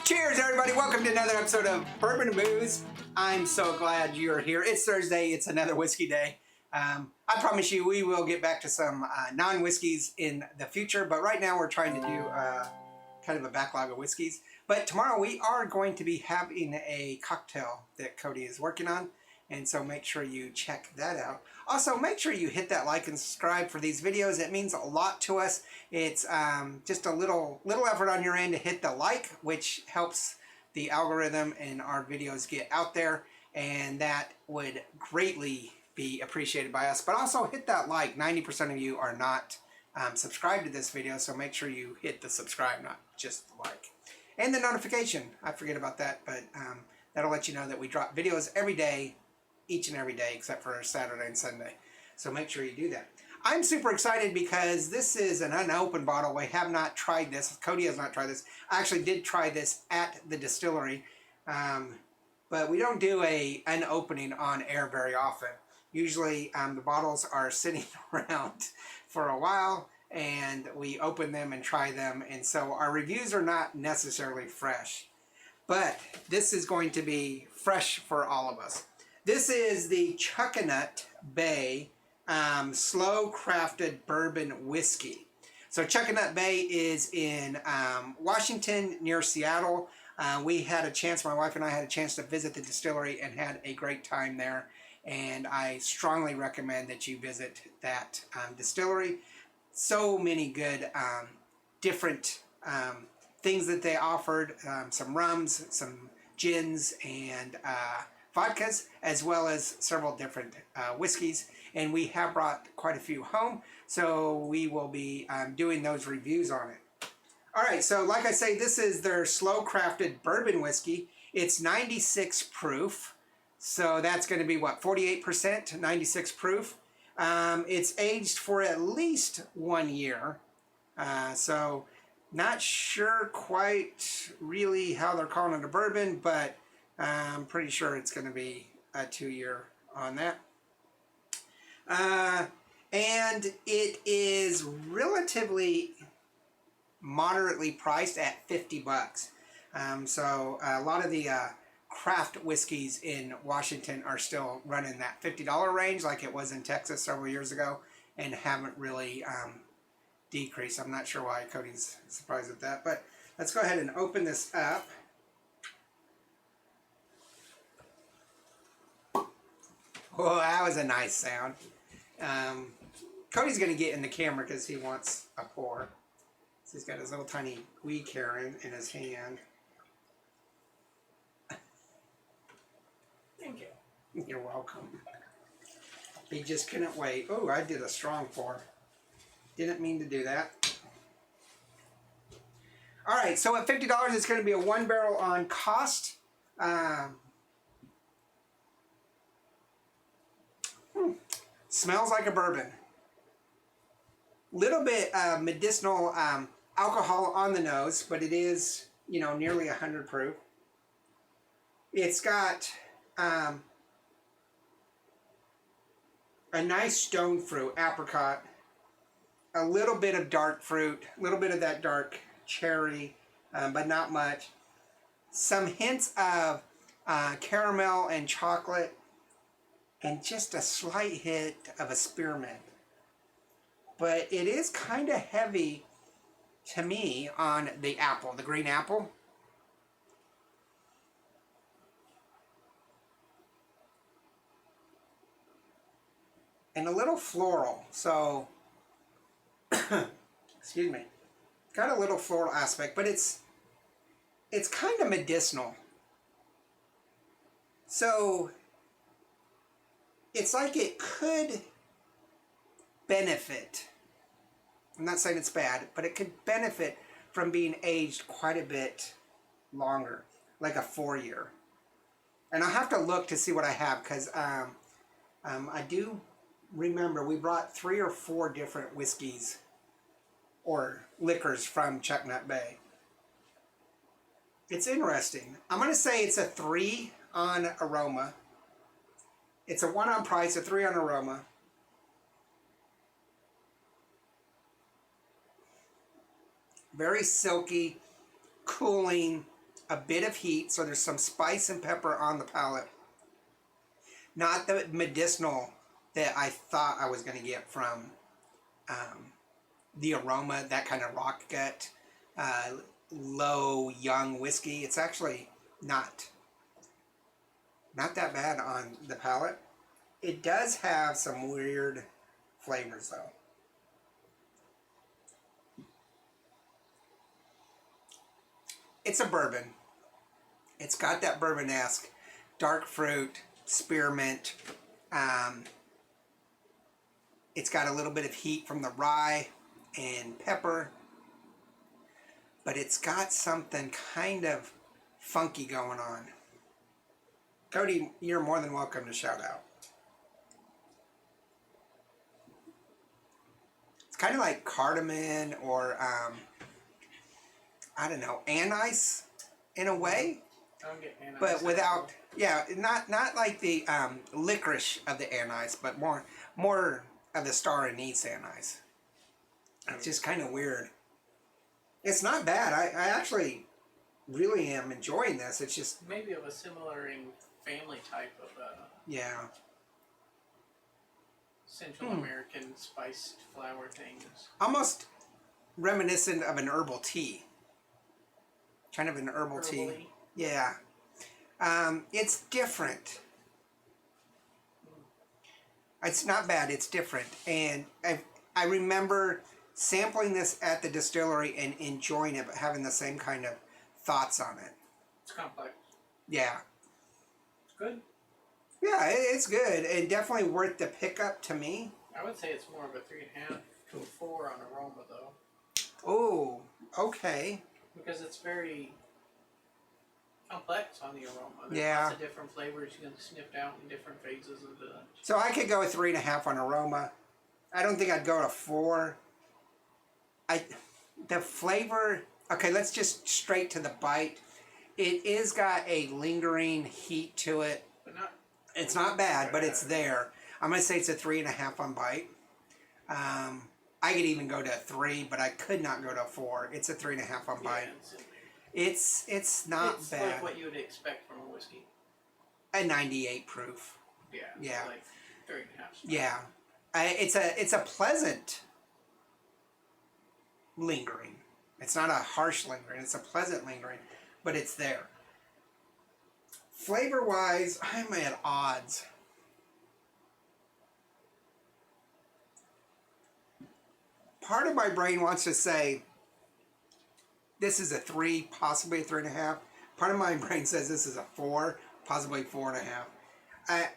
Cheers, everybody. Welcome to another episode of Bourbon and Booze. I'm so glad you're here. It's Thursday. It's another whiskey day. I promise you we will get back to some non-whiskeys in the future, but right now we're trying to do kind of a backlog of whiskeys. But tomorrow we are going to be having a cocktail that Cody is working on, and so make sure you check that out. Also, make sure you hit that like and subscribe for these videos. It means a lot to us. It's just a little effort on your end to hit the like, which helps the algorithm and our videos get out there, and that would greatly be appreciated by us. But also hit that like. 90% of you are not subscribed to this video, so make sure you hit the subscribe, not just the like. And the notification. I forget about that, but that'll let you know that we drop videos every day, each and every day, except for Saturday and Sunday. So make sure you do that. I'm super excited because this is an unopened bottle. We have not tried this. Cody has not tried this. I actually did try this at the distillery, but we don't do an opening on air very often. Usually the bottles are sitting around for a while and we open them and try them, and so our reviews are not necessarily fresh. But this is going to be fresh for all of us. This is the Chuckanut Bay slow crafted bourbon whiskey. So Chuckanut Bay is in Washington, near Seattle. We had a chance, my wife and I had a chance to visit the distillery and had a great time there. And I strongly recommend that you visit that distillery. So many good different things that they offered. Some rums, some gins, and vodkas, as well as several different whiskeys. And we have brought quite a few home, so we will be doing those reviews on it. All right, so like I say, this is their slow crafted bourbon whiskey. It's 96 proof, so that's going to be what, 48%, 96 proof. It's aged for at least 1 year, so not sure quite really how they're calling it a bourbon, but I'm pretty sure it's going to be a 2-year on that. And it is relatively moderately priced at $50. So a lot of the craft whiskeys in Washington are still running that $50 range, like it was in Texas several years ago, and haven't really decreased. I'm not sure why Cody's surprised at that, but let's go ahead and open this up. Oh, that was a nice sound. Cody's going to get in the camera because he wants a pour. So he's got his little tiny wee Karen in his hand. Thank you. You're welcome. He just couldn't wait. Oh, I did a strong pour. Didn't mean to do that. All right, so at $50, it's going to be a 1 barrel on cost. Smells like a bourbon. Little bit medicinal alcohol on the nose, but it is, you know, nearly 100 proof. It's got a nice stone fruit, apricot, a little bit of dark fruit, a little bit of that dark cherry, but not much. Some hints of caramel and chocolate, and just a slight hit of a spearmint. But it is kind of heavy to me on the apple, the green apple. And a little floral, so, excuse me. It's got a little floral aspect, but it's kind of medicinal. So, it's like it could benefit. I'm not saying it's bad, but it could benefit from being aged quite a bit longer, like a 4-year. And I'll have to look to see what I have, because I do remember we brought 3 or 4 different whiskeys or liquors from Chuckanut Bay. It's interesting. I'm going to say it's a 3 on aroma. It's a 1 on price, a 3 on aroma. Very silky, cooling, a bit of heat, so there's some spice and pepper on the palate. Not the medicinal that I thought I was going to get from the aroma, that kind of rock gut, low, young whiskey. It's actually not that bad on the palate. It does have some weird flavors, though. It's a bourbon. It's got that bourbon-esque dark fruit, spearmint. It's got a little bit of heat from the rye and pepper. But it's got something kind of funky going on. Cody, you're more than welcome to shout out. It's kind of like cardamom or, I don't know, anise in a way. I don't get anise. But without, yeah, not like the licorice of the anise, but more of the star anise anise. It's just kind of weird. It's not bad. I actually really am enjoying this. It's just maybe of a similar family type of yeah, Central American spiced flower things. almost reminiscent of an herbal tea. Kind of an herbal tea. Yeah. It's different. It's not bad. It's different. And I remember sampling this at the distillery and enjoying it, but having the same kind of thoughts on it. It's complex. Yeah. It's good. Yeah, it's good. And definitely worth the pickup to me. I would say it's more of a 3.5 to a 4 on aroma, though. Oh, okay. Because it's very complex on the aroma. There's Yeah. lots of different flavors you can sniff out in different phases of the... So I could go with 3.5 on aroma. I don't think I'd go to 4. The flavor... Okay, let's just straight to the bite. It is got a lingering heat to it. But not... It's not bad, but it's there. I'm going to say it's a 3.5 on bite. I could even go to a 3, but I could not go to a 4. It's a 3.5 on bite. It's not it's bad. like what you would expect from a whiskey. A 98 proof. Yeah. Yeah. So like 3.5. Yeah. It's a pleasant lingering. It's not a harsh lingering. It's a pleasant lingering, but it's there. Flavor-wise, I'm at odds. Part of my brain wants to say this is a 3, possibly a 3.5. Part of my brain says this is a 4, possibly 4.5.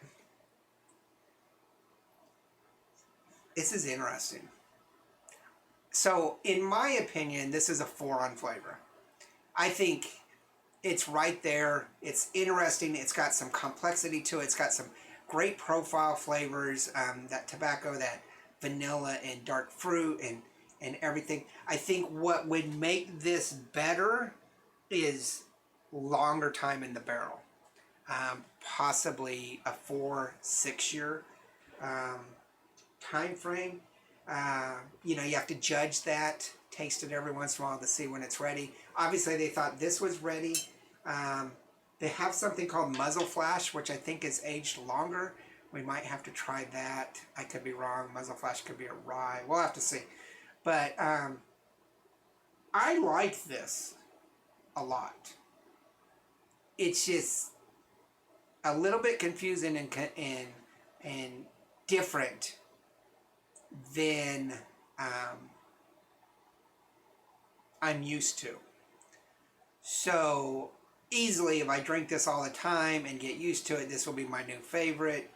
This is interesting. So, in my opinion, this is a 4 on flavor. I think it's right there. It's interesting. It's got some complexity to it. It's got some great profile flavors. That tobacco, that vanilla and dark fruit and everything. I think what would make this better is longer time in the barrel. Possibly a 4-6 year time frame. You have to judge that, taste it every once in a while to see when it's ready. Obviously, they thought this was ready. They have something called muzzle flash, which I think is aged longer. We might have to try that. I could be wrong. Muzzle flash could be a rye. We'll have to see. But I like this a lot. It's just a little bit confusing and different than I'm used to. So easily, if I drink this all the time and get used to it, this will be my new favorite,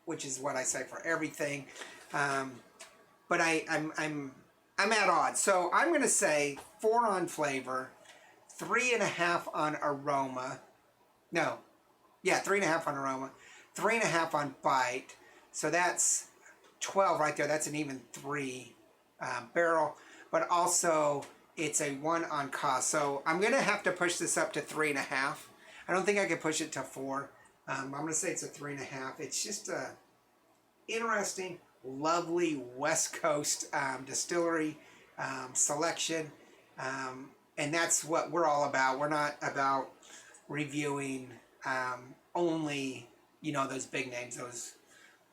which is what I say for everything. But I'm at odds. So I'm going to say 4 on flavor, 3.5 on aroma. No, yeah, 3.5 on aroma, 3.5 on bite. So that's 12 right there. That's an even 3 barrel. But also, it's a 1 on cost. So I'm going to have to push this up to 3.5. I don't think I can push it to 4. I'm going to say it's a 3.5. It's just a interesting, lovely West Coast distillery selection. and that's what we're all about. We're not about reviewing only, you know, those big names, those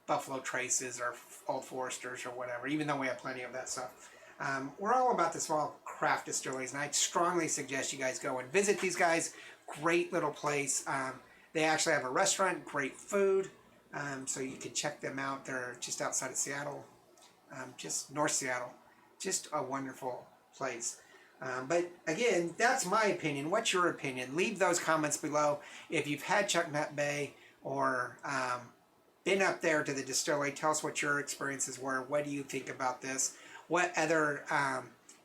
Buffalo Traces or Old Foresters or whatever, even though we have plenty of that stuff. We're all about the small craft distilleries, and I strongly suggest you guys go and visit these guys. Great little place. They actually have a restaurant, great food, so you can check them out. They're just outside of Seattle, just North Seattle. Just a wonderful place. But again, that's my opinion. What's your opinion? Leave those comments below. If you've had Chuckanut Bay or been up there to the distillery, tell us what your experiences were. What do you think about this? What other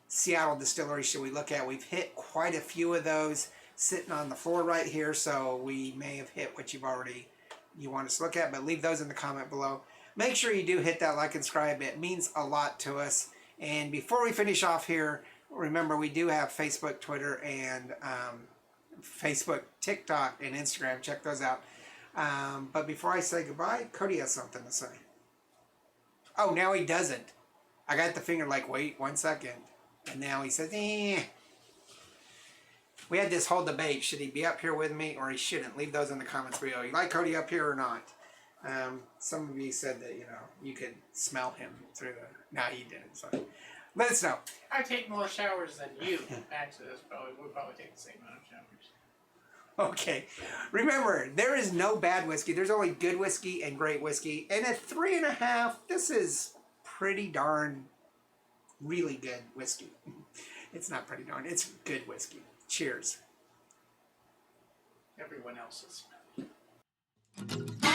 Seattle distilleries should we look at? We've hit quite a few of those sitting on the floor right here, so we may have hit what you want us to look at, but leave those in the comment below. Make sure you do hit that like and subscribe. It means a lot to us. And before we finish off here, remember we do have Facebook, Twitter, and Facebook, TikTok, and Instagram. Check those out. But before I say goodbye, Cody has something to say. Oh, now he doesn't. I got the finger like, wait 1 second. And now he says, eh. We had this whole debate. Should he be up here with me or he shouldn't? Leave those in the comments below. You like Cody up here or not? Some of you said that, you know, you could smell him through the... No, he didn't. So let us know. I take more showers than you. Actually, we'll probably take the same amount of showers. Okay. Remember, there is no bad whiskey. There's only good whiskey and great whiskey. And at 3.5, this is pretty darn really good whiskey. It's not pretty darn. It's good whiskey. Cheers. Everyone else is smelly.